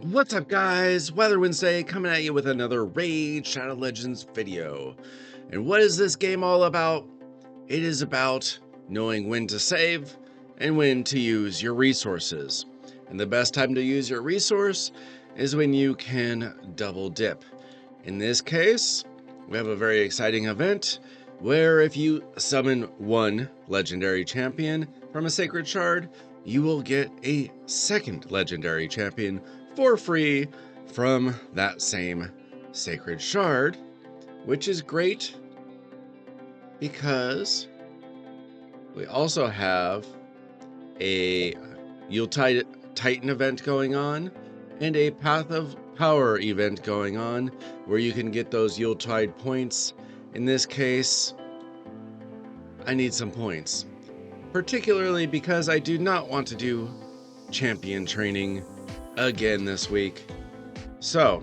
What's up, guys? Weather Wednesday coming at you with another Raid Shadow Legends video. And what is this game all about? It is about knowing when to save and when to use your resources. And the best time to use your resource is when you can double dip. In this case, we have a very exciting event where if you summon one legendary champion from a sacred shard, you will get a second legendary champion for free from that same sacred shard, which is great because we also have a Yuletide Titan event going on and a Path of Power event going on where you can get those Yuletide points. In this case, I need some points, particularly because I do not want to do champion training again this week. So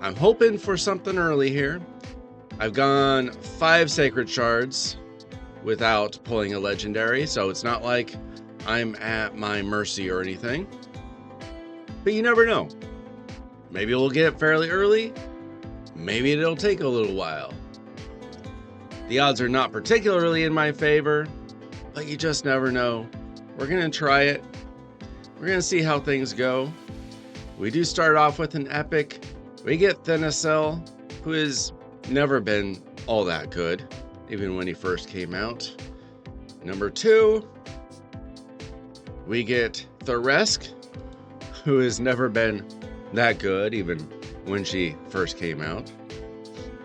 I'm hoping for something early here. I've gone 5 sacred shards without pulling a legendary, so it's not like I'm at my mercy or anything. But you never know. Maybe we'll get it fairly early. Maybe it'll take a little while. The odds are not particularly in my favor, but you just never know. We're gonna try it. We're gonna see how things go. We do start off with an epic. We get Thinacell, who has never been all that good, even when he first came out. Number 2, we get Thoresk, who has never been that good, even when she first came out.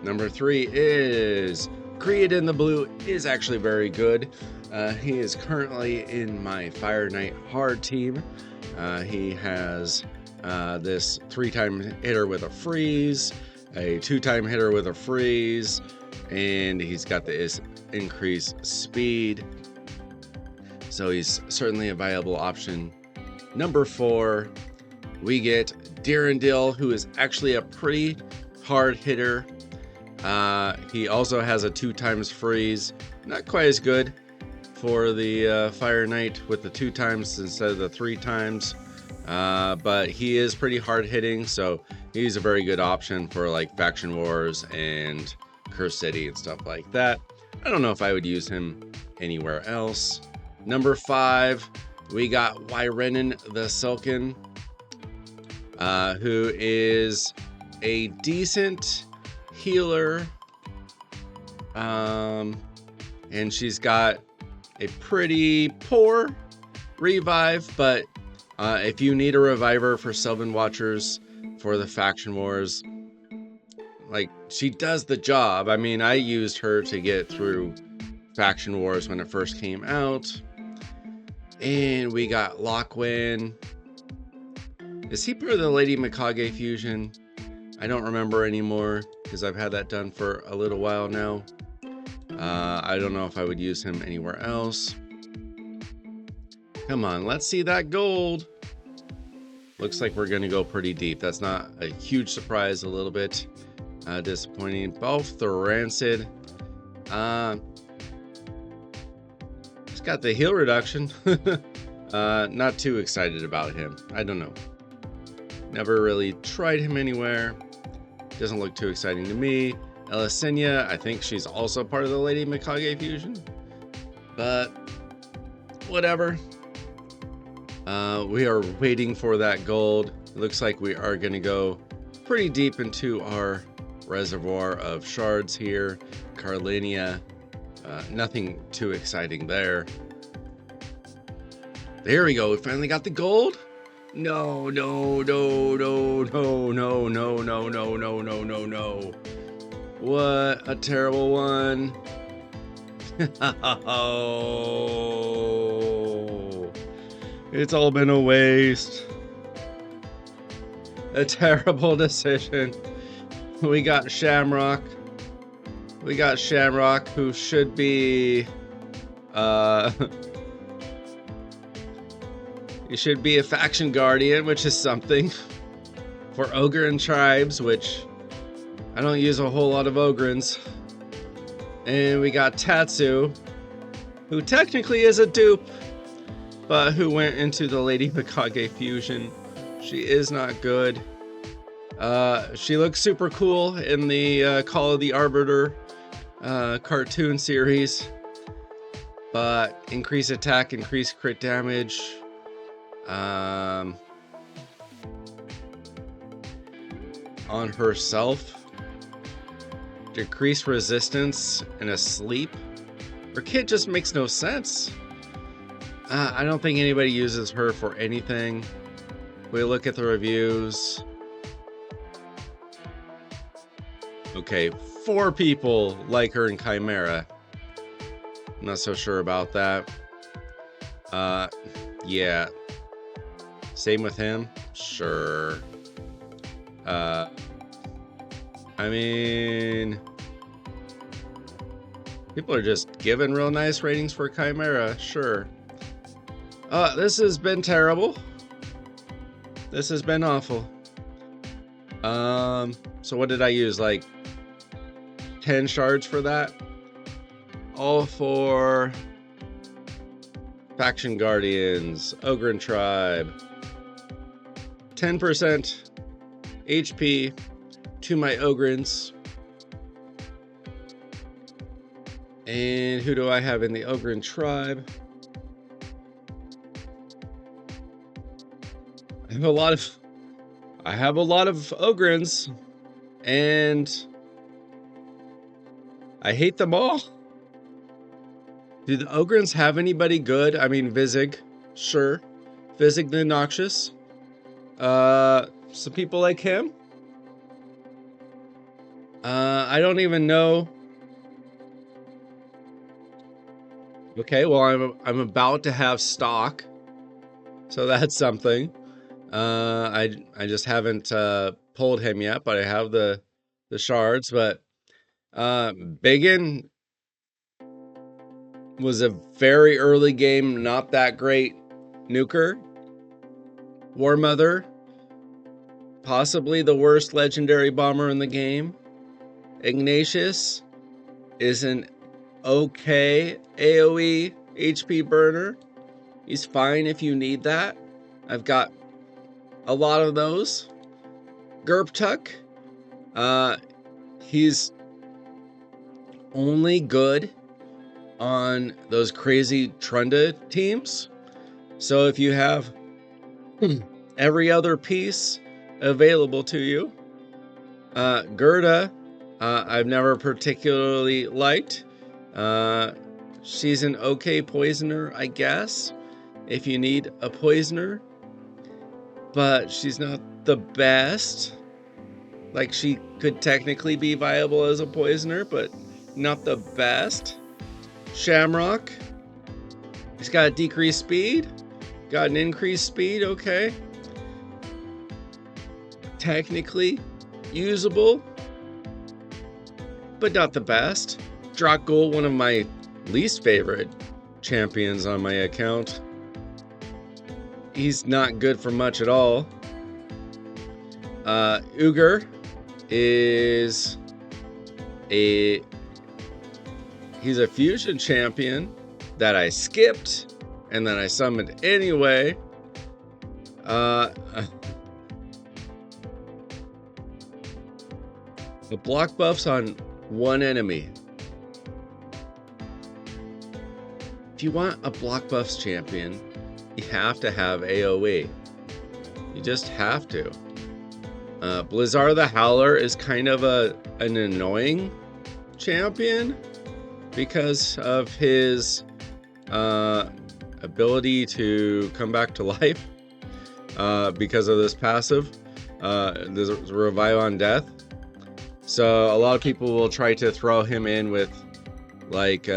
Number 3 is Creed in the Blue, is actually very good. He is currently in my Fire Knight hard team. He has this 3-time hitter with a freeze, a 2-time hitter with a freeze, and he's got the increased speed. So he's certainly a viable option. Number 4, we get Dirindil, who is actually a pretty hard hitter. He also has a 2-times freeze. Not quite as good for the Fire Knight with the 2 times instead of the 3 times. But he is pretty hard hitting, so he's a very good option for like Faction Wars and Curse City and stuff like that. I don't know if I would use him anywhere else. Number 5, we got Wyrenin the Silken, who is a decent healer, and she's got a pretty poor revive, but if you need a reviver for Sylvan Watchers for the Faction Wars, like, she does the job. I mean, I used her to get through Faction Wars when it first came out. And we got Lockwin. Is he part of the Lady Mikage fusion? I don't remember anymore because I've had that done for a little while now. I don't know if I would use him anywhere else. Come on, let's see that gold. Looks like we're going to go pretty deep. That's not a huge surprise, a little bit disappointing. Both the Rancid. He's got the heal reduction. Not too excited about him. I don't know. Never really tried him anywhere. Doesn't look too exciting to me. Elisinia, I think she's also part of the Lady Mikage fusion. But whatever. We are waiting for that gold. It looks like we are going to go pretty deep into our reservoir of shards here. Carlinia, nothing too exciting there. There we go. We finally got the gold. No. What a terrible one. Oh, it's all been a waste. A terrible decision. We got Shamrock. Who should be he should be a faction guardian, which is something for Ogre and Tribes, which I don't use a whole lot of Ogrins. And we got Tatsu, who technically is a dupe, but who went into the Lady Mikage fusion She is not good. She looks super cool in the Call of the Arbiter cartoon series, but increase attack, increase crit damage. On herself, decrease resistance in a sleep. Her kit just makes no sense. I don't think anybody uses her for anything. We look at the reviews. Okay, 4 people like her in Chimera. I'm not so sure about that. Yeah. Same with him? Sure. I mean, people are just giving real nice ratings for Chimera. Sure. This has been terrible. This has been awful. So what did I use? Like 10 shards for that? All for Faction Guardians, Ogren Tribe. 10% HP to my Ogrins. And who do I have in the Ogren Tribe? I have a lot of Ogrins, and I hate them all. Do the Ogrins have anybody good? I mean, Vizig, sure. Vizig the Noxious. Some people like him. I don't even know. Okay, well, I'm about to have stock, so that's something. I just haven't pulled him yet, but I have the shards. But Biggin was a very early game, not that great nuker. War Mother, possibly the worst legendary bomber in the game. Ignatius is an okay AoE HP burner. He's fine if you need that. I've got a lot of those. Gerptuk, he's only good on those crazy Trunda teams. So if you have every other piece available to you, Gerda, I've never particularly liked. She's an okay poisoner, I guess, if you need a poisoner, but she's not the best. Like, she could technically be viable as a poisoner, but not the best. Shamrock, he's got a decreased speed, got an increased speed, okay. Technically usable, but not the best. Dracul, one of my least favorite champions on my account. He's not good for much at all. Uger is he's a fusion champion that I skipped and then I summoned anyway. The block buffs on one enemy. If you want a block buffs champion, you have to have AoE. You just have to. Blizzard the Howler is kind of an annoying champion because of his ability to come back to life because of this passive. There's a revive on death. So a lot of people will try to throw him in with like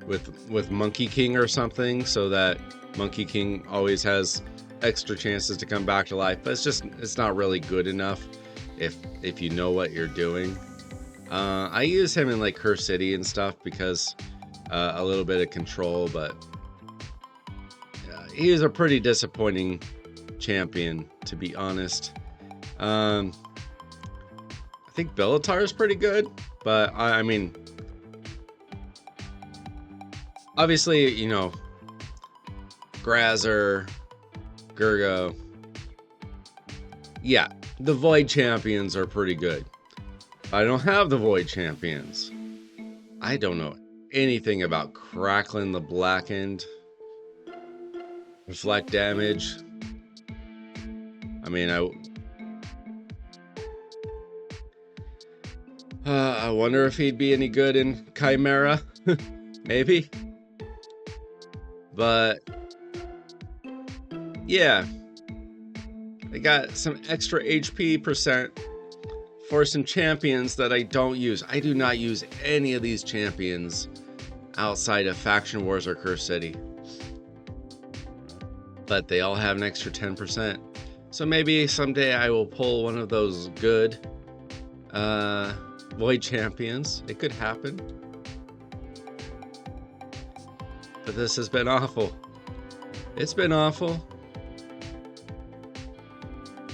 with Monkey King or something, so that Monkey King always has extra chances to come back to life. But it's not really good enough if you know what you're doing. I use him in like Curse City and stuff because a little bit of control, but he is a pretty disappointing champion, to be honest. I think Bellatar is pretty good, but I mean, obviously, you know, Grazer, Gergo. Yeah, the Void Champions are pretty good. I don't have the Void Champions. I don't know anything about Crackling the Blackened. Reflect damage. I mean, I wonder if he'd be any good in Chimera. Maybe. But yeah, I got some extra HP percent for some champions that I don't use. I do not use any of these champions outside of Faction Wars or Curse City. But they all have an extra 10%. So maybe someday I will pull one of those good Void Champions. It could happen. But this has been awful. It's been awful.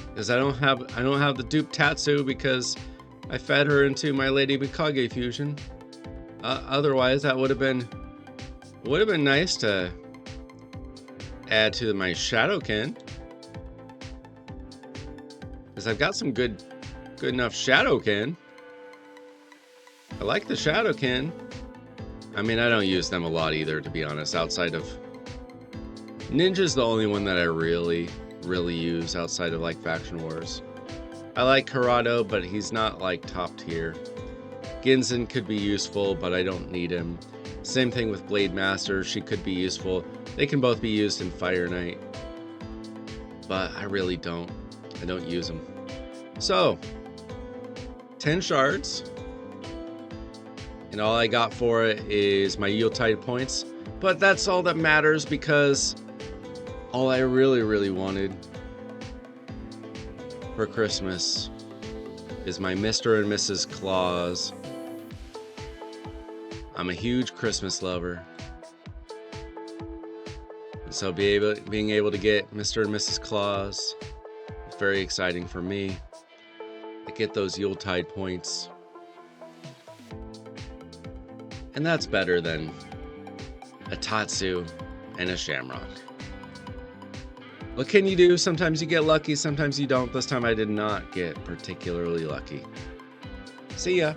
Because I don't have the dupe Tatsu because I fed her into my Lady Mikage fusion. Otherwise that would have been nice to add to my Shadowkin. Because I've got some good enough Shadowkin. I like the Shadowkin. I mean, I don't use them a lot either, to be honest, outside of Ninja's the only one that I really use outside of like Faction Wars. I like Corrado, but he's not like top tier. Ginzen could be useful, but I don't need him. Same thing with Blade Master, she could be useful. They can both be used in Fire Knight. But I really don't. I don't use them. So, 10 shards. And all I got for it is my Yuletide points. But that's all that matters because all I really wanted for Christmas is my Mr. and Mrs. Claus. I'm a huge Christmas lover. So being able to get Mr. and Mrs. Claus is very exciting for me. I get those Yuletide points. And that's better than a Tatsu and a Shamrock. What can you do? Sometimes you get lucky, sometimes you don't. This time I did not get particularly lucky. See ya.